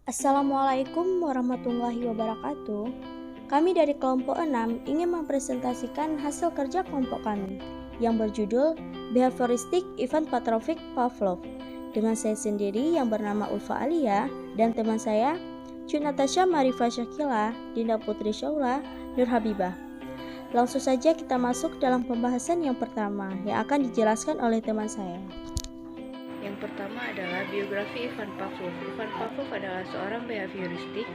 Assalamualaikum warahmatullahi wabarakatuh. Kami dari kelompok 6 ingin mempresentasikan hasil kerja kelompok kami yang berjudul Behavioristic Event Pathologic Pavlov dengan saya sendiri yang bernama Ulfa Alia dan teman saya Cu Natasha Marifa Syakila, Dinda Putri Syaula, Nur Habibah. Langsung saja kita masuk dalam pembahasan yang pertama yang akan dijelaskan oleh teman saya. Yang pertama adalah biografi Ivan Pavlov. Ivan Pavlov adalah seorang behavioristik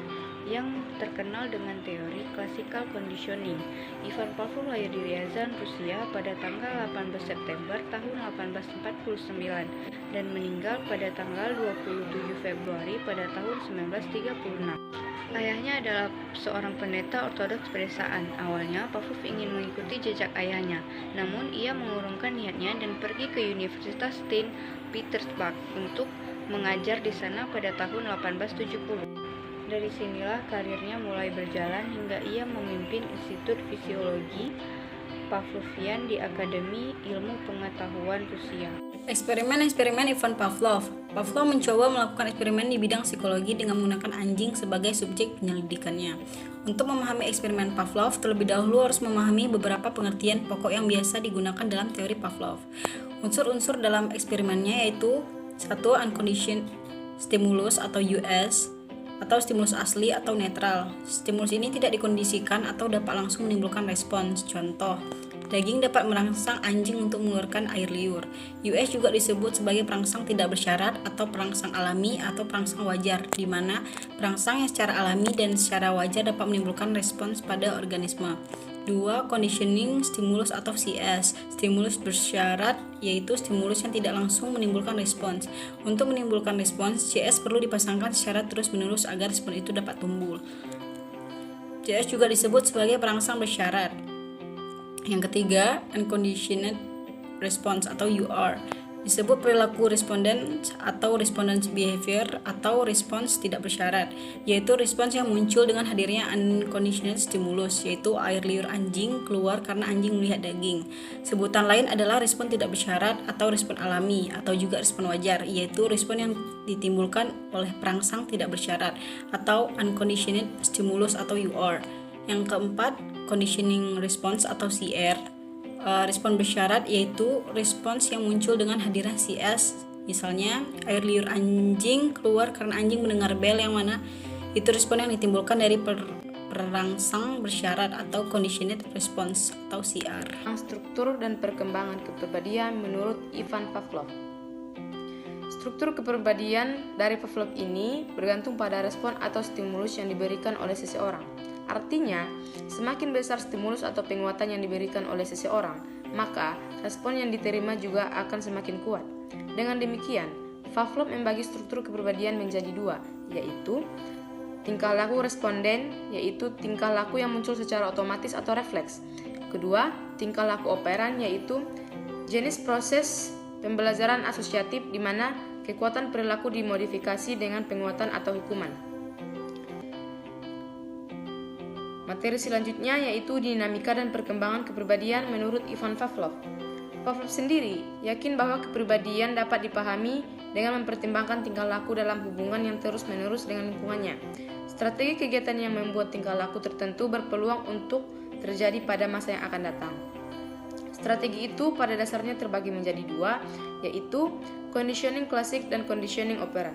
yang terkenal dengan teori classical conditioning. Ivan Pavlov lahir di Ryazan, Rusia pada tanggal 18 September tahun 1849 dan meninggal pada tanggal 27 Februari pada tahun 1936. Ayahnya adalah seorang pendeta ortodoks pedesaan. Awalnya Pavlov ingin mengikuti jejak ayahnya, namun ia mengurungkan niatnya dan pergi ke Universitas St. Petersburg untuk mengajar di sana pada tahun 1870. Dari sinilah karirnya mulai berjalan hingga ia memimpin Institut Fisiologi Pavlovian di Akademi Ilmu Pengetahuan Rusia. Eksperimen Ivan Pavlov. Pavlov mencoba melakukan eksperimen di bidang psikologi dengan menggunakan anjing sebagai subjek penyelidikannya. Untuk memahami eksperimen Pavlov, terlebih dahulu harus memahami beberapa pengertian pokok yang biasa digunakan dalam teori Pavlov. Unsur-unsur dalam eksperimennya yaitu 1. Unconditioned stimulus atau US, atau stimulus asli atau netral. Stimulus ini tidak dikondisikan atau dapat langsung menimbulkan respons. Contoh, daging dapat merangsang anjing untuk mengeluarkan air liur. US juga disebut sebagai perangsang tidak bersyarat atau perangsang alami atau perangsang wajar, di mana perangsang yang secara alami dan secara wajar dapat menimbulkan respons pada organisme. 2. Conditioning stimulus atau CS. Stimulus bersyarat yaitu stimulus yang tidak langsung menimbulkan respons. Untuk menimbulkan respons, CS perlu dipasangkan secara terus-menerus agar respons itu dapat tumbuh. CS juga disebut sebagai perangsang bersyarat. Yang ketiga, unconditioned response atau UR. Disebut perilaku responden atau respondent behavior atau respons tidak bersyarat, yaitu respons yang muncul dengan hadirnya unconditioned stimulus, yaitu air liur anjing keluar karena anjing melihat daging. Sebutan lain adalah respon tidak bersyarat atau respon alami atau juga respon wajar, yaitu respon yang ditimbulkan oleh perangsang tidak bersyarat atau unconditioned stimulus atau UR. Yang keempat, conditioning response atau CR. Respon bersyarat yaitu respons yang muncul dengan hadirnya CS, misalnya air liur anjing keluar karena anjing mendengar bel, yang mana itu respon yang ditimbulkan dari perangsang bersyarat atau conditioned response atau CR. Struktur dan perkembangan kepribadian menurut Ivan Pavlov. Struktur kepribadian dari Pavlov ini bergantung pada respon atau stimulus yang diberikan oleh seseorang. Artinya, semakin besar stimulus atau penguatan yang diberikan oleh seseorang, maka respon yang diterima juga akan semakin kuat. Dengan demikian, Pavlov membagi struktur kepribadian menjadi dua, yaitu tingkah laku responden, yaitu tingkah laku yang muncul secara otomatis atau refleks. Kedua, tingkah laku operan, yaitu jenis proses pembelajaran asosiatif di mana kekuatan perilaku dimodifikasi dengan penguatan atau hukuman. Materi selanjutnya yaitu dinamika dan perkembangan kepribadian menurut Ivan Pavlov. Pavlov sendiri yakin bahwa kepribadian dapat dipahami dengan mempertimbangkan tingkah laku dalam hubungan yang terus-menerus dengan lingkungannya. Strategi kegiatan yang membuat tingkah laku tertentu berpeluang untuk terjadi pada masa yang akan datang. Strategi itu pada dasarnya terbagi menjadi dua, yaitu conditioning klasik dan conditioning operan.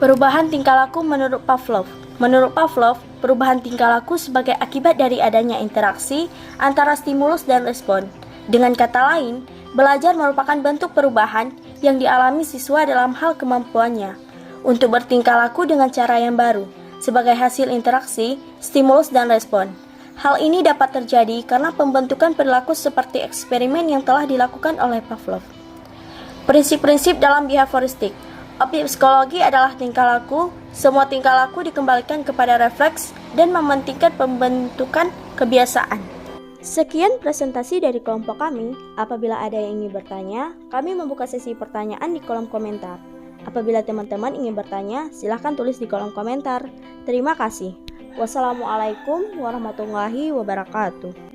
Perubahan tingkah laku menurut Pavlov. Menurut Pavlov, perubahan tingkah laku sebagai akibat dari adanya interaksi antara stimulus dan respon. Dengan kata lain, belajar merupakan bentuk perubahan yang dialami siswa dalam hal kemampuannya untuk bertingkah laku dengan cara yang baru sebagai hasil interaksi, stimulus dan respon. Hal ini dapat terjadi karena pembentukan perilaku seperti eksperimen yang telah dilakukan oleh Pavlov. Prinsip-prinsip dalam behavioristik. Objek psikologi adalah tingkah laku. Semua tingkah laku dikembalikan kepada refleks dan mementingkan pembentukan kebiasaan. Sekian presentasi dari kelompok kami. Apabila ada yang ingin bertanya, kami membuka sesi pertanyaan di kolom komentar. Apabila teman-teman ingin bertanya, silahkan tulis di kolom komentar. Terima kasih. Wassalamualaikum warahmatullahi wabarakatuh.